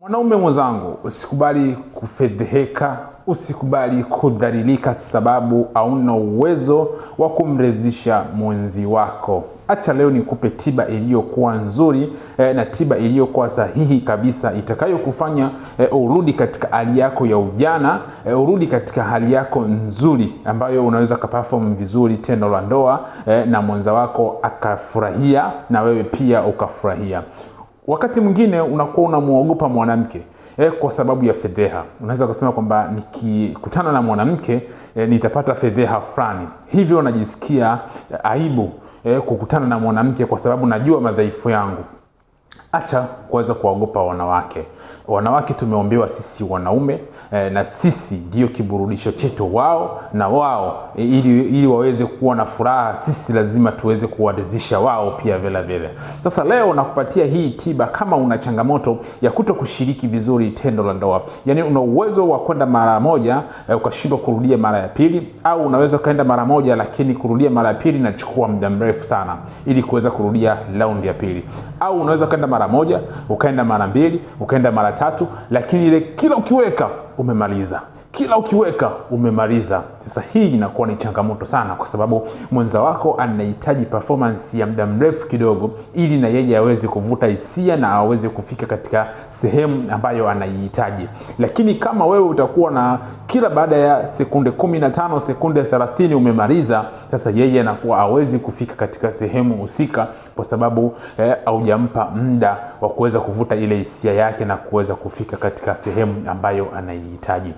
Mwanaume mwenzangu, usikubali kufedheheka, usikubali kudhalilika sababu hauna uwezo wa kumridhisha mwenzi wako. Acha leo nikupe tiba iliyokuwa nzuri na tiba iliyokuwa sahihi kabisa itakayokufanya urudi katika hali yako ya ujana, urudi katika hali yako nzuri ambayo unaweza kuperform vizuri tendo la ndoa na mwenza wako akafurahia na wewe pia ukafurahia. Wakati mwingine unakuwa unamuogopa mwanamke kwa sababu ya fedheha. Unaweza kusema kwamba nikikutana na mwanamke nitapata fedheha fulani. Hivyo unajisikia aibu kukutana na mwanamke kwa sababu najua madhaifu yangu. Acha kuweza kuogopa wanawake. Wanawake tumeombewa sisi wanaume na sisi ndio kiburudisho chetu wao, na wao ili waweze kuwa na furaha sisi lazima tuweze kuwaridhisha wao pia vile vile. Sasa leo nakupatia hii tiba kama una changamoto ya kutokushiriki vizuri tendo la ndoa. Yaani una uwezo wa kwenda mara moja ukashindwa kurudia mara ya pili, au unaweza kaenda mara moja lakini kurudia mara ya pili inachukua muda mrefu sana ili kuweza kurudia round ya pili. Au unaweza kaenda mara moja, ukaenda mara mbili, ukaenda mara tatu, lakini ile kila ukiweka umemaliza. Kila ukiweka umemaliza. Sasa hii inakuwa ni changamoto sana kwa sababu mwenza wako anahitaji performance ya muda mrefu kidogo ili na yeye aweze kuvuta hisia na aweze kufika katika sehemu ambayo anaihitaji. Lakini kama wewe utakuwa na kila baada ya sekunde 15, sekunde 30 umemaliza, sasa yeye anakuwa hawezi kufika katika sehemu husika kwa sababu haujampa muda wa kuweza kuvuta ile hisia yake na kuweza kufika katika sehemu ambayo anaihitaji.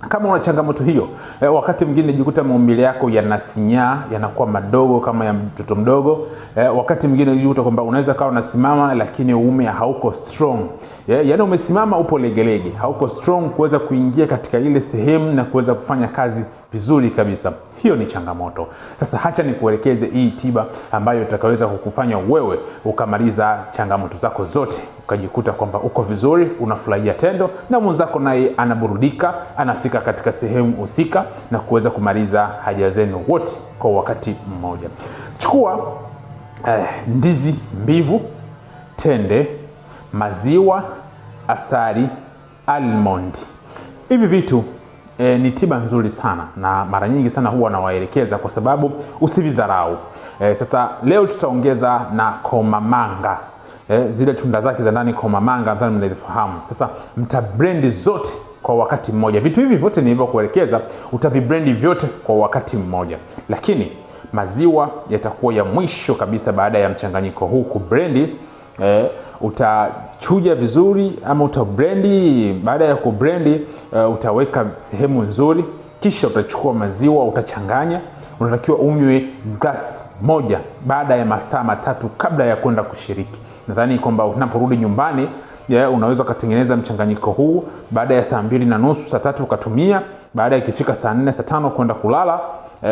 Kama una changamoto hiyo, wakati mwingine jikuta maumbile yako yanasinyaa, yanakuwa madogo kama ya mtoto mdogo. Wakati mwingine jikuta kwamba unaweza kawa unasimama lakini uume hauko strong. Yaani umesimama upo legelege, hauko strong kuweza kuingia katika ile sehemu na kuweza kufanya kazi vizuri kabisa. Hiyo ni changamoto. Sasa acha nikuelekeze hii tiba ambayo itakaweza kukufanya wewe ukamaliza changamoto zako zote. Ukajikuta kwamba uko vizuri, unafurahia tendo na mwenzako naye anaburudika, anafika katika sehemu husika na kuweza kumaliza haja zenu wote kwa wakati mmoja. Chukua ndizi mbivu, tende, maziwa, asali, almond. Hivi vitu ni tiba nzuri sana na mara nyingi sana huwa nawaelekeza kwa sababu usivizarau. Sasa leo tutaongeza na komamanga. Zile tunda zake za ndani komamanga nadhani mnazifahamu. Sasa mtablend zote kwa wakati mmoja. Vitu hivi vyote nilivyokuelekeza utaviblend vyote kwa wakati mmoja. Lakini maziwa yatakuwa ya mwisho kabisa baada ya mchanganyiko huu kublend. Utachuja vizuri ama utablendi. Baada ya kublendi utaweka sehemu nzuri, kisha utachukua maziwa utachanganya. Unatakiwa unywe glass moja baada ya masaa 3 kabla ya kwenda kushiriki. Nadhani kwamba unaporudi nyumbani unaweza kutengeneza mchanganyiko huu baada ya saa 2:30 saa 3 ukatumia. Baada ya ikifika saa 4 saa 5 kwenda kulala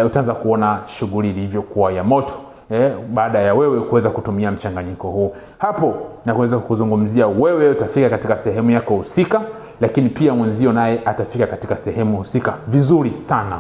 utaanza kuona shughuli ilivyokuwa ya moto. Baada ya wewe kuweza kutumia mchanganyiko huu. Hapo na kuweza kuzungumzia wewe utafika katika sehemu yako husika, lakini pia mwenzio naye atafika katika sehemu husika vizuri sana.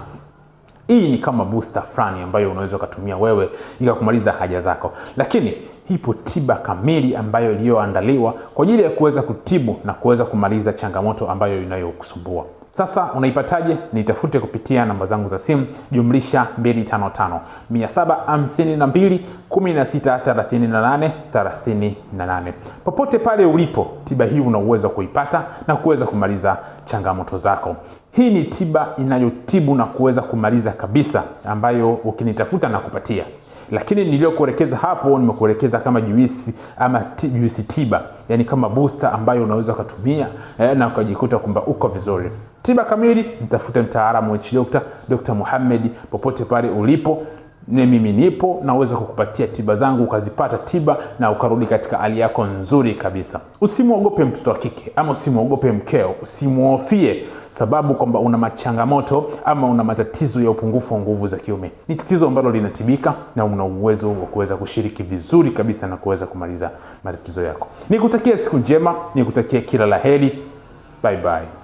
Hii ni kama booster fulani ambayo unaweza kutumia wewe ikakumaliza haja zako. Lakini ipo tiba kamili ambayo iliyoandaliwa kwa ajili ya kuweza kutibu na kuweza kumaliza changamoto ambayo inayokusumbua. Sasa unaipataje? Nitafute kupitia namba zangu za simu +255 752 16 38 38. Popote pale ulipo, tiba hii una uwezo kuipata na kuweza kumaliza changamoto zako. Hii ni tiba inayotibu na kuweza kumaliza kabisa ambayo ukinitafuta na kupatia. Lakini niliyokuelekeza hapo nimekuelekeza kama juisi ama juisi tiba, yani kama booster ambayo unaweza kutumia na ukajikuta kwamba uko vizuri. Tiba kamili mtafute mtaalamu wa Dr. Muhammad popote pale ulipo. Mimi nipo na uweza kukupatia tiba zangu ukazipata tiba na ukarudi katika hali yako nzuri kabisa. Usimuogope mtoto wa kike ama usimuogope mkeo, usimuhofie sababu kwamba una machangamoto ama una matatizo ya upungufu wa nguvu za kiume. Ni tatizo ambalo linatibika na una uwezo wa kuweza kushiriki vizuri kabisa na kuweza kumaliza matatizo yako. Nikutakia siku njema, nikutakia kila laheri. Bye bye.